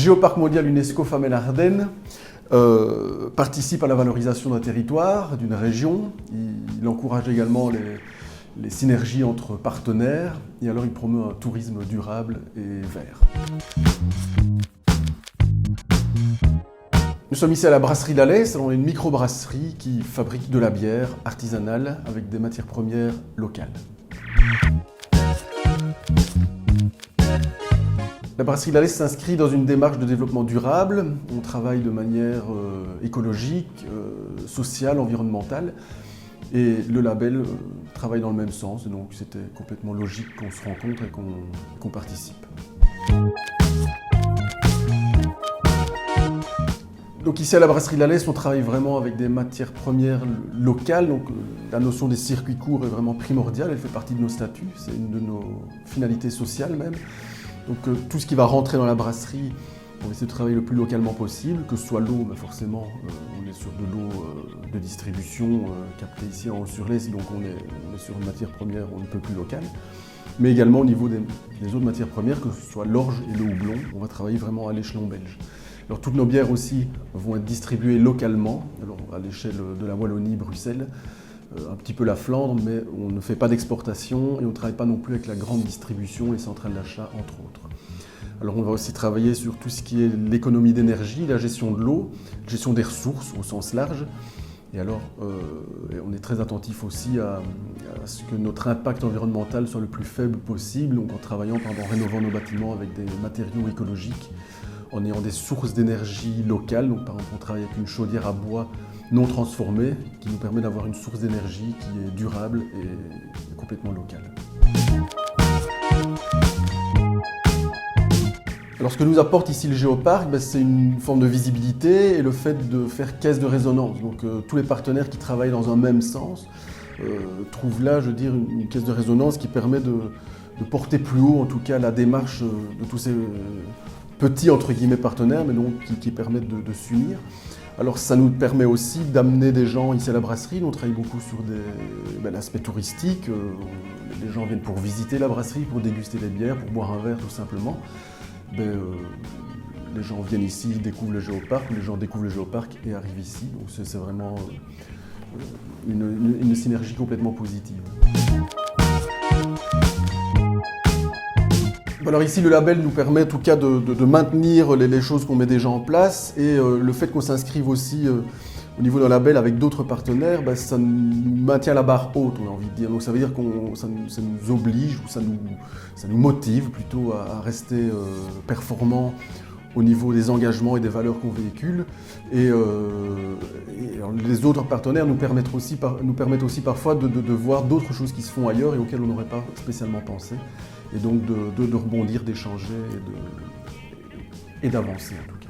Géoparc mondial UNESCO Famenne-Ardennes participe à la valorisation d'un territoire, d'une région. Il encourage également les synergies entre partenaires et alors il promeut un tourisme durable et vert. Nous sommes ici à la brasserie Lallet, c'est une microbrasserie qui fabrique de la bière artisanale avec des matières premières locales. La brasserie Lallet s'inscrit dans une démarche de développement durable. On travaille de manière écologique, sociale, environnementale. Et le label travaille dans le même sens, donc c'était complètement logique qu'on se rencontre et qu'on participe. Donc ici à la brasserie Lallet, on travaille vraiment avec des matières premières locales, donc la notion des circuits courts est vraiment primordiale, elle fait partie de nos statuts, c'est une de nos finalités sociales même. Donc tout ce qui va rentrer dans la brasserie, on va essayer de travailler le plus localement possible, que ce soit l'eau, mais forcément on est sur de l'eau de distribution captée ici en Haut-sur-Lez, donc on est sur une matière première on ne peut plus locale. Mais également au niveau des autres matières premières, que ce soit l'orge et le houblon, on va travailler vraiment à l'échelon belge. Alors toutes nos bières aussi vont être distribuées localement, alors à l'échelle de la Wallonie, Bruxelles, un petit peu la Flandre, mais on ne fait pas d'exportation et on ne travaille pas non plus avec la grande distribution, les centrales d'achat entre autres. Alors on va aussi travailler sur tout ce qui est l'économie d'énergie, la gestion de l'eau, la gestion des ressources au sens large. Et alors on est très attentif aussi à ce que notre impact environnemental soit le plus faible possible, donc en travaillant, en rénovant nos bâtiments avec des matériaux écologiques, en ayant des sources d'énergie locales. Donc par exemple on travaille avec une chaudière à bois non transformée qui nous permet d'avoir une source d'énergie qui est durable et complètement locale. Alors ce que nous apporte ici le Géoparc, c'est une forme de visibilité et le fait de faire caisse de résonance. Donc tous les partenaires qui travaillent dans un même sens trouvent là, je veux dire, une caisse de résonance qui permet de porter plus haut en tout cas la démarche de tous ces petits entre guillemets partenaires, mais donc qui permettent de s'unir. Alors ça nous permet aussi d'amener des gens ici à la brasserie. Nous on travaille beaucoup sur l'aspect touristique. Les gens viennent pour visiter la brasserie, pour déguster des bières, pour boire un verre tout simplement. Les gens viennent ici, découvrent le Géoparc, les gens découvrent le Géoparc et arrivent ici. Donc c'est vraiment une synergie complètement positive. Alors ici, le label nous permet en tout cas de maintenir les choses qu'on met déjà en place et le fait qu'on s'inscrive aussi au niveau d'un label avec d'autres partenaires, ça nous maintient la barre haute, on a envie de dire. Donc ça veut dire que ça nous oblige ou ça nous motive plutôt à rester performants au niveau des engagements et des valeurs qu'on véhicule. Et les autres partenaires nous permettent aussi parfois de voir d'autres choses qui se font ailleurs et auxquelles on n'aurait pas spécialement pensé. Et donc de rebondir, d'échanger et d'avancer en tout cas.